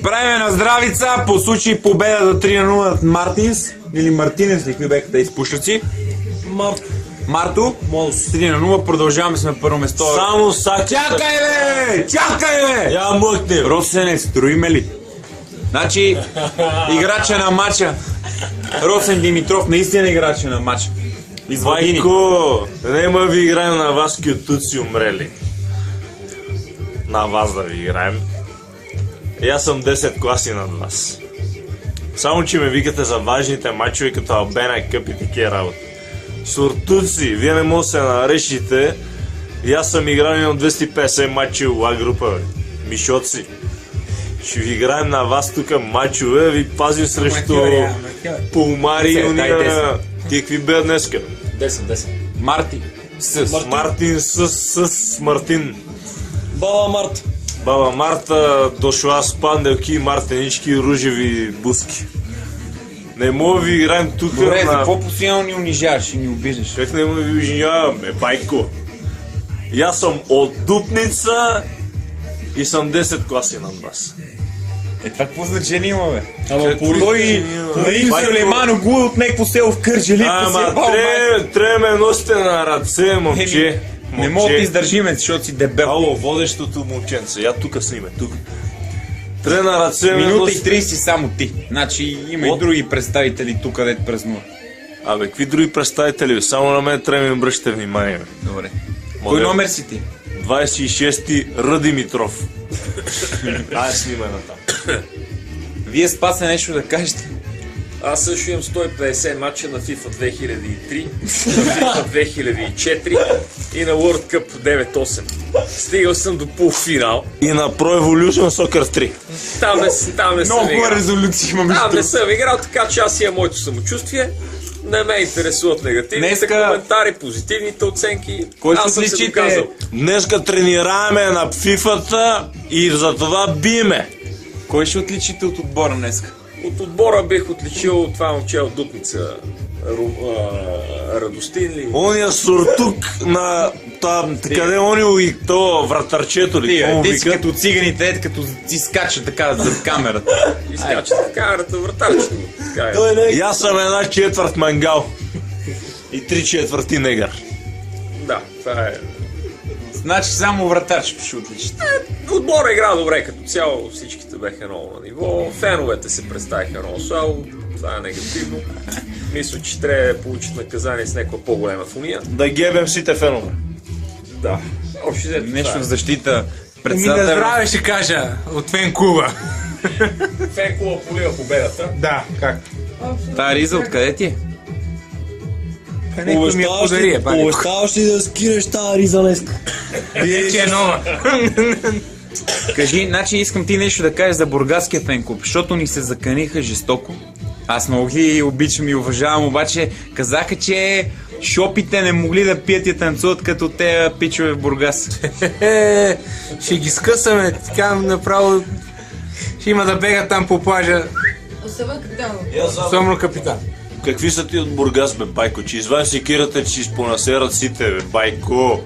Правиме на здравица по случай победа за 3-0 над Мартинс. Или Мартинес, какви беха те изпушъци? Марто. 3-0, продължаваме с на първо место. Само сака. Чакай бе! Чакай бе! Я мъкне. Росене, строиме ли? Значи, играча на матча. Росен Димитров, наистина играча на матча. Извадини. Майко, нема ви играем на вас кютуци умрели. На вас да ви играем. И аз съм 10 класи над вас. Само, че ме викате за важните мачове, като Албена Къп и такива работи. Суртуци, вие не може да се нарешите. И аз съм играл на 250 мачи в А група, бе. Мишоци. Ще ви играем на вас тук мачове, ви пазим срещу Пулмари и уния. Ти какви бе днеска? 10. Марти. Мартин с Мартин. Баба Марта. Баба Марта дошла с панделки, мартенички и ружеви буски. Не мога ви играем тук Добре, за на... какво постоянно ни унижаваш и ни обиждаш? Как не мога ви ужиняваме, байко? И аз съм от Дупница и съм 10 класи над вас. Това какво значение има, бе? Ама Той Наим Сулейман Оглу от някакво село в Кърджали. Ама трябва ме носите на ръце, момче. Не мога да издържиме, защото си дебел. Ало, водещото момченце, я тук сниме, тук. Трябва на ръце ме Минута и носите. 30 само ти. Значи има и други представители тук, където празнуват. Абе, какви други представители, бе? Само на мен трябва да ми обръщате внимание, бе. Добре. Кой номер си ти? 26-ти Р. Димитров. Ай, снимай натам. Вие Спасе нещо да кажете? Аз също имам 150 матча на FIFA 2003, на FIFA 2004 и на World Cup 9-8. Стигал съм до полуфинал. И на Pro Evolution Soccer 3. Там не съм Много играл. резолюции имам. Там не съм играл, така че аз имам моето самочувствие. Не ме интересуват негативните коментари, позитивните оценки. Кой ще аз съм се отличите? доказал. Днеска тренираме на FIFA-та и за това биме. Кой ще отличите от отбора днес? От отбора бих отличил това момче от Дупница. Радостин ли? Ония суртук на там, къде ония и то вратарчето ли? Какво му Ти си викат? като циганите, като ти скача така зад камерата. Изкачате камерата, вратарчето. Така е. И аз съм една четвърт мангал. И 3/4 негър. Да, това е. Значи само вратарчето ще отличите. Отбора игра добре, като цяло всичките беха много на ниво. Феновете се представиха много слабо. Това е негативно. Мисля, че трябва да получат наказание с някаква по-голема фуния. Да гебем сите фенове. Да. Общо взето Нещо това в е. защита. На Председател. здраве ще кажа от фен клуба. Фен клуба полива победата. Да, как? Та риза откъде ти е? Някой ми я подари, бе. Оставаш ли да скинеш тази риза днеска? Че е нова. Кажи, значи искам ти нещо да кажеш за бургаския фен-клуб, защото ни се заканиха жестоко. Аз много ги обичам и уважавам, обаче казаха, че шопите не могли да пият и танцуват като те пичове в Бургас. Ще ги скъсаме, така направо. Ще има да бегат там по плажа. Особено капитан. Особено капитан. Какви са ти от Бургас, бе, байко? Че извън секирате, че си спонасерат сите, бе, байко.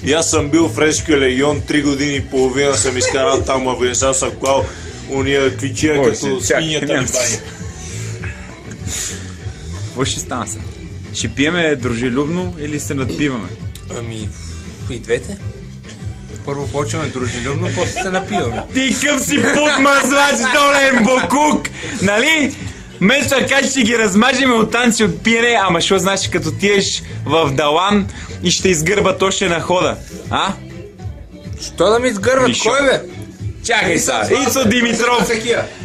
И аз съм бил в Френския легион 3 години и половина, съм изкарал там, а не съм клал уния кличия Ой, като си, чакай, свинята няма ми бани. Какво ще стана сега? Ще пиеме дружелюбно или се надпиваме? Ами, и двете. Първо почваме дружелюбно, после се напиваме. Ти къв си подмазвач, долен бокук! Нали? Вместо да кажеш, ще ги размажеме от танци от пиене, ама що значи като тиеш в Далан и ще изгърбат още на хода, а? Що да ми изгърват? Мишо. Кой бе? Чакай сега, Ицо Димитров,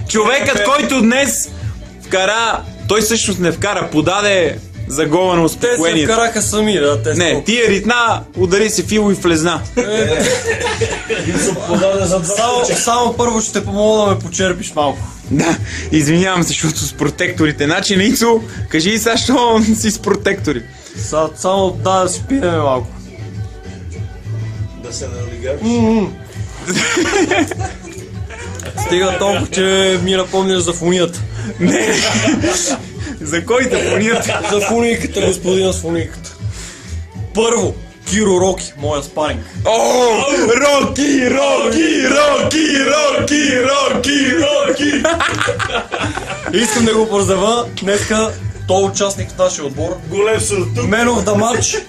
човекът, който днес вкара, той всъщност не вкара, подаде за гола на Те се успокоението. вкараха сами, да, те Не, ти е ритна, удари се Фило и влезна. Само първо ще те помогна да ме почерпиш малко. Да, извинявам се, защото с протекторите. Значи, Ницо, кажи и сега, що си с протектори. Само да си пиеме малко. Да се налигаш. Стига толкова, че ми напомняш за фунията. Не, за кой те фонията? За фуниката, господина с фуниката. Първо, Киро Роки, моя спаринг. О, Роки, Роки, Роки, Роки, Роки, Роки, Искам да го поздравя. Днеска той е участник в нашия отбор. Голем суртук. Man of the match.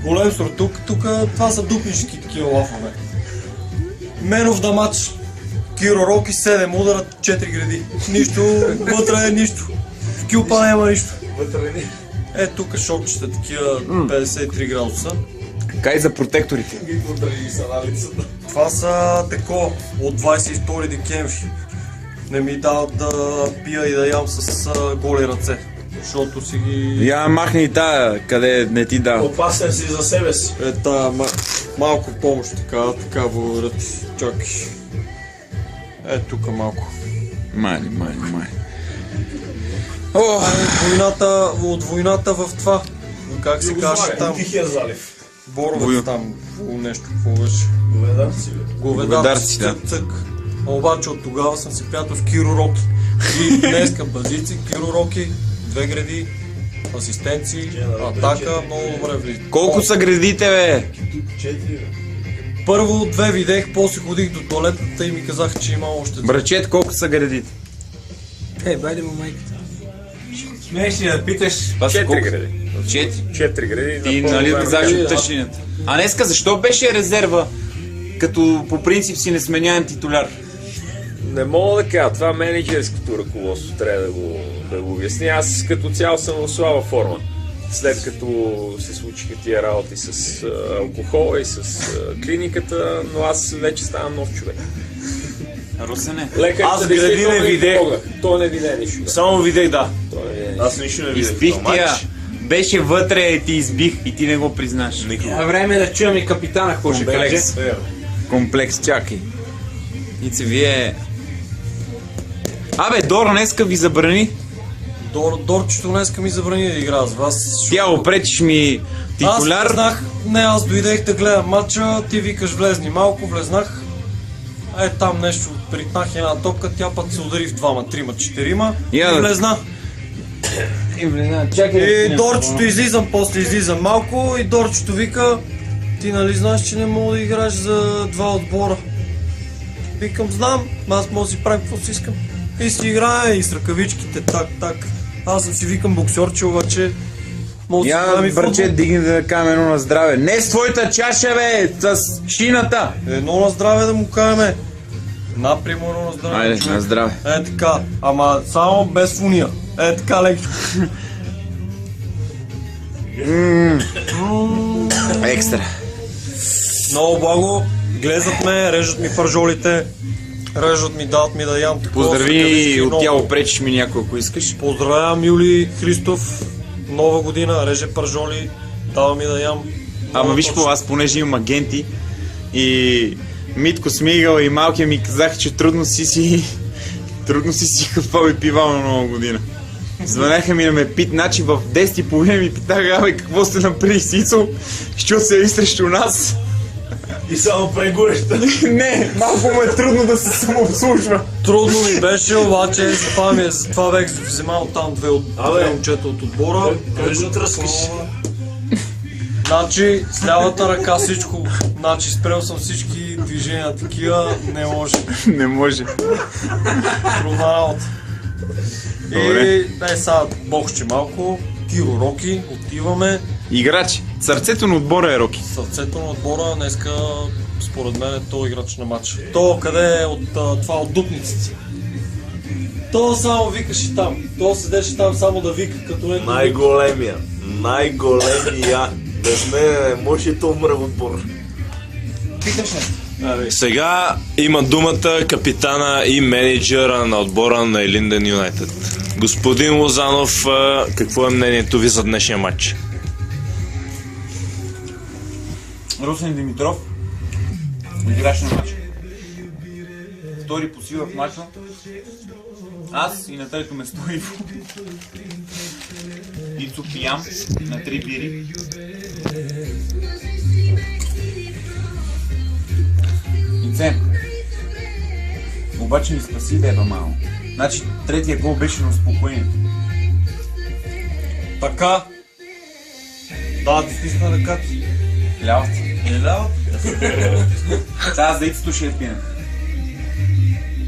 Голем суртук. Тук това са дупнически такива лафове. Man of the match. Киро Роки, 7 удара, 4 гради. Нищо, вътре е нищо. В кюпа няма нищо. Е, тук шокчета, такива 53 градуса. Кай за протекторите. Това са деко от 22 декември. Не ми дават да пия и да ям с голи ръце. Защото си ги... Я махни и тая, къде не ти дава. Опасен си за себе си. Е, тая малко помощ, така благодаря ти. Чакай. Е, тук малко. Май. От войната в това. Как се каже там? Тихия залив. Боровец там. Нещо, какво беше? Говедарци. Говедарци, да. Цък. Обаче от тогава съм си приятел с Киро Роки. И днеска базици, Киро Роки, 2 гради, асистенции, атака, много добре влиза. Колко са градите, бе? 4. Първо 2 видех, после ходих до туалетната и ми казаха, че има още 2. Брачет, колко са градите? Байде му майката. Смееш ли да питаш? 4 гради. 4 гради. Ти нали влизаш от тъщината? А днеска защо беше резерва? Като по принцип си несменяем титуляр. Не мога да кажа, това менеджерското ръководство трябва да го обясни. Аз като цяло съм в слаба форма. След като се случиха тия работи с алкохола и с клиниката, но аз вече ставам нов човек. Русене. Аз гради не видех. Той не видя нищо. Да. Само видех, да. Той не видя нищо. Аз нищо не видех. Изпих тия. Беше вътре и ти избих и ти не го признаш. Време е да чуем и капитана какво ще каже. Комплекс, чакай. Нице, вие... Абе, Доро днеска ви забрани. Дорчето днеска ми забрани да игра с вас. Тя опречиш ми титуляр. Аз знах, аз дойдех да гледам матча, ти викаш влезни малко, влезнах. Е, там нещо, притнах една топка, тя път се удари в 2, 3, 4 и влезна. И Дорчето излизам, после излизам малко и Дорчето вика, ти нали знаеш, че не мога да играеш за 2 отбора. Викам, знам, аз мога да си правим какво си искам. И си играя и с ръкавичките, так. Аз съм си викам боксерче, обаче мога да си правим и футбол. Браче, дигни да кажем едно на здраве. Не с твоята чаша, бе, с шината. Едно на здраве да му кажем. Напрямо едно на здраве. Айде, на здраве. Е така, ама само без фуния. Е така лекичко. Екстра. Много благо, глезат ме, режат ми пържолите, режат ми, дават ми да ям такова. Поздрави от тя, опречиш ми някой, ако искаш. Поздравявам Юли Христов, нова година, реже пържоли, дава ми да ям. Ама виж по, аз понеже имам агенти и Митко Смигал и Малкия ми казаха, че трудно си хъпвал и пивал на нова година. Звъняха ми да ме пит, значи в 10:30 ми питаха, абе какво сте направили Сицо, що се и срещу нас. И само прегореща. Не, малко му е трудно да се самообслужва. Трудно ми беше, обаче затова бех вземал там две момчета от отбора. Кажат разкаш. Значи, с лявата ръка всичко, значи спрел съм всички движения такива, не може. Не може. Трудна работа. И дай сега боксче малко, Киро Роки, отиваме. Играч. Сърцето на отбора е Роки. Сърцето на отбора днеска, според мен, е то играч на матча. То къде е от това от дупниците? То само викаше там. То седеше там само да вика като не. Най-големия. Без мен не може да умре в отбор. Сега има думата капитана и менеджера на отбора на Илинден Юнайтед. Господин Лозанов, какво е мнението ви за днешния матч? Русен Димитров, играч на матча. Втори по сила в матча. Аз и на трето место Иво. Ицо пиям на 3 бири. Ице. Обаче ми спаси деба малко. Значи третия гол беше на успокоение. Така. Да, ти стисна ръката. Лявата. Не лява? Сега за Ицето ще я пинем.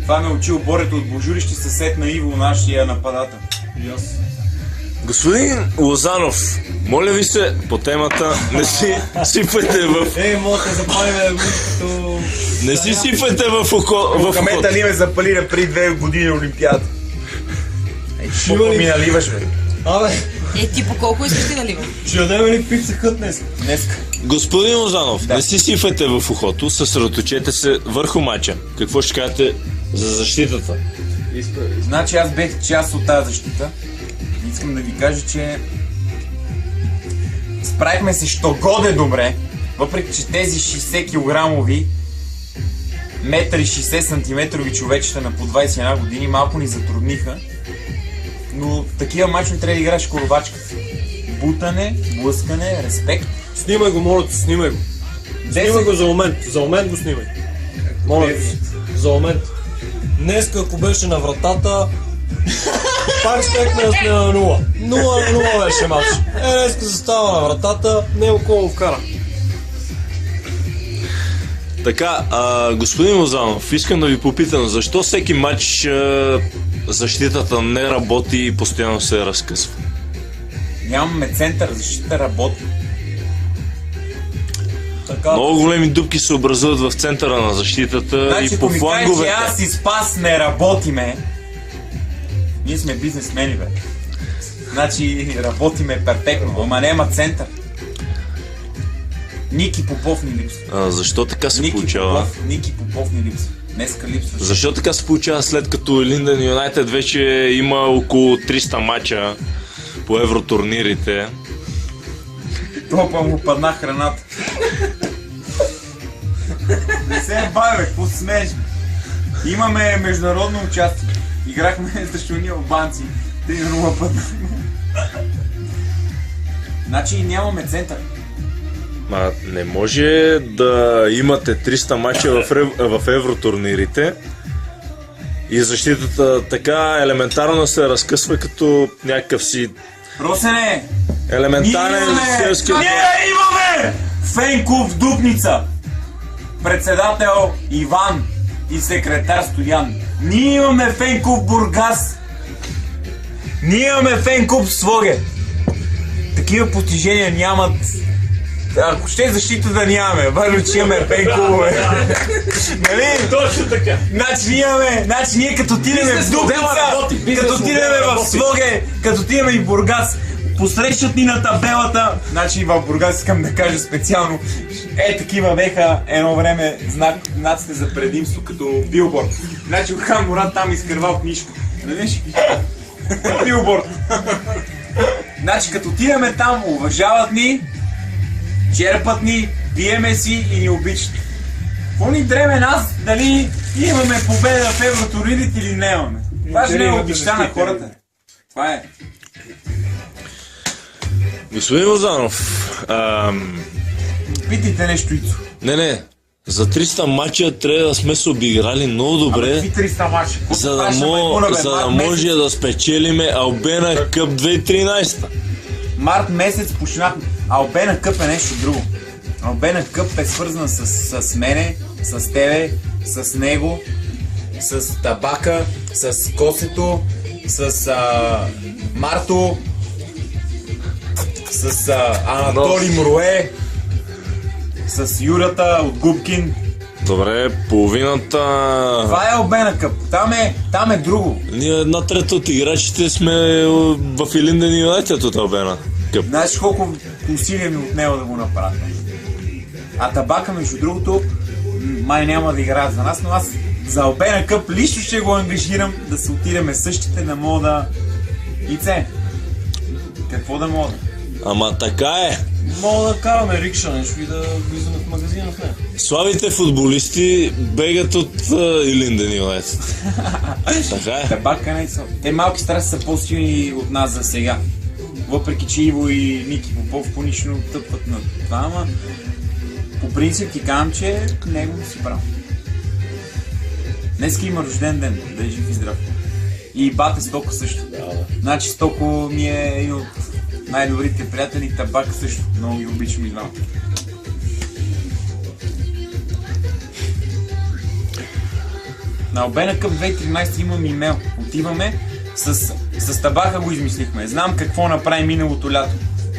Това ме учил Борето от Божурище, съсед на Иво, нашия нападател. И аз. Господин Лозанов, моля ви се, по темата не си сипайте в... Може да запалим като... Не си сипайте в ухото. Камета ли ме запали на преди 2 години Олимпиада? Колко ми наливаш, бе? Абе, Ти по колко искаш ти наливам? ще ядем ли пица хът днес? Днеска. Господин Лозанов, не си сипайте в ухото, съсредоточете се върху матча. Какво ще кажете за защитата? Значи аз бех част от тази защита. Искам да ви кажа, че справихме се що годе добре, въпреки че тези 60 килограмови 1,60 сантиметрови човечета на по 21 години малко ни затрудниха. Но такива мачове трябва да играеш коробачка. Бутане, блъскане, респект. Снимай го, моля те, снимай го. Снимай го за момент го снимай. Моля те, за момент. Днеска, ако беше на вратата, пак щехме да сме на 0. 0-0 беше матч. Днеска застава на вратата, не кой го вкара. Така, господин Лозанов, искам да ви попитам, защо всеки матч защитата не работи и постоянно се разкъсва? Нямаме център, защита работи. Така, Много големи дупки се образуват в центъра на защитата Значи, и ако по ми кажеш, че фланговете. аз и Спас не работиме, ние сме бизнесмени, бе. Значи работиме перфектно, ама няма център. Ники Попов ни липсва. Защо така се получава? Ники Попов ни липсва. Днеска липсва. Защо така се получава, след като Линдън Юнайтед вече има около 300 мача по евротурнирите? Топа му падна храната. Не се баве, какво се смееш? Имаме международно участие. Играхме срещу ни албанци. 3-0 падна. Значи нямаме център. Ма не може да имате 300 мача в евротурнирите и защитата така елементарно се разкъсва като някакъв си Росене! елементарен селски... Ние имаме Фенков Дупница, председател Иван и секретар Стоян. Ние имаме Фенков Бургас. Ние имаме Фенков Своге. Такива постижения нямат. Ако ще защита да нямаме, важно, че имаме Фенкове. Нали? Точно така. Значи ние като отидем в Дупница, като отидем в Своге, като отидем и в Бургас, посрещат ни на табелата. Значи в Бургас искам да кажа специално, такива беха едно време знаците за предимство, като билборд. Значи Орхан Мурат там изкървал книжка. Нали? Билборд. Значи като отидеме там, уважават ни, черпат ни, пиеме си и ни обичат. Какво ни дреме нас, дали имаме победа в евротурнирите или не имаме? Важно е обичта на хората. Това е. Господин Лозанов, Питайте нещо, Ицо. не, за 300 мача трябва да сме се обиграли много добре, Какви 300 мача? за да може да спечелиме Албена Къп 2013. Март месец почнахме. Албена Къп е нещо друго. Албена Къп е свързана с мене, с тебе, с него, с Табака, с Косето, с Марто, с Анатолий Мруе, с Юрата от Губкин. Добре, половината... Това е Албена Къп. Там е друго. Ние 1/3 от играчите сме в Линдън Юнайтед от Албена Къп. Знаеш колко усилия ми отнема да го направя. А Табака, между другото, май няма да играят за нас, но аз за Албена Къп лично ще го ангажирам да се отидеме същите, да мога да... Ице, какво да мога? Ама така е. мога да караме рикша нещо и да влизаме в магазина в нея. Слабите футболисти бегат от Линдън Юнайтед. Така е. Табака не са. Те малки страсти са по-силни от нас за сега. Въпреки че Иво и Ники Попов по нищо не тъпват на това, ама по принцип ти казвам, че него си прав. Днеска има рожден ден, да е жив и здрав. И бате Стоко също. Значи Стоко ми е един от най-добрите приятели, Табака също. Много ги обичам и двамата. На Албена Къп 2013 имам имейл. Отиваме, с табака го измислихме. Знам какво направи миналото лято.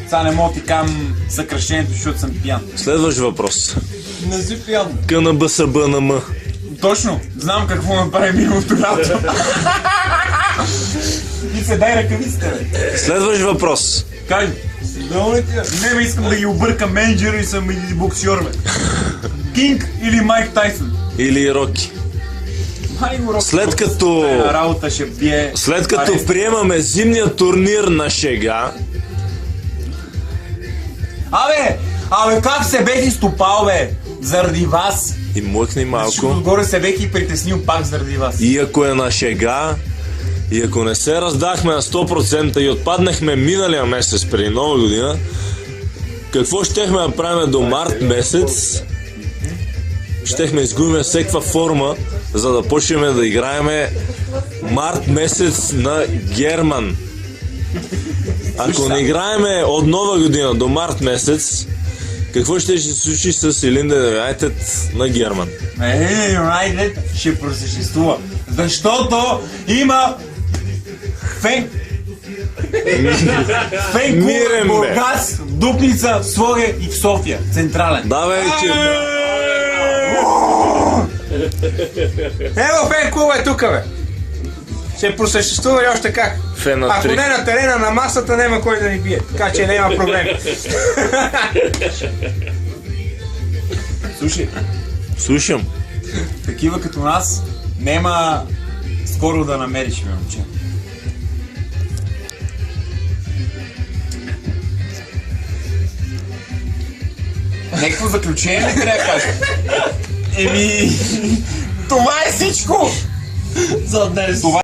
Сега не мога ти кам съкръщението, защото съм пиян. Следващ въпрос. Не си пиян. КНБСБНМ. Точно, знам какво направи миналото лято. И се дай ръкавиците, бе. Следващ въпрос. Кажи. Долу ти е. Не, бе, искам да ги объркам менеджера и съм или боксьор, бе. Кинг или Майк Тайсън? Или Роки. Май го Роки. След като... На работа ще бие... След като приемаме зимния турнир на шега, Абе, как се бех изтопал, бе? Заради вас. и млъкни Защото малко, отгоре се бех и притеснил пак заради вас. и ако е на шега, и ако не се раздахме на 100% и отпаднахме миналия месец преди Нова година, какво щехме да правим до март месец? Щехме изгубим всеква форма, за да почнем да играеме март месец на Герман. Ако не играеме от Нова година до март месец, какво ще се случи с Илинде Юнайтед на Герман? Юнайтед ще просъществува. Защото има фен клуб Мирен, в бе. Бургас, в Дупница, в Своге и в София. Централен. Да, бе, че... Ево фен клуба е тука, бе. Ще просъществува ли още как? Фен на Ако три. не на терена, на масата няма кой да ни бие. Така че няма проблем. Слушай, Слушам. такива като нас нема скоро да намериш, бе, момче. Някакво заключение ли трябва да кажа? Еми, това е всичко! За днес. Това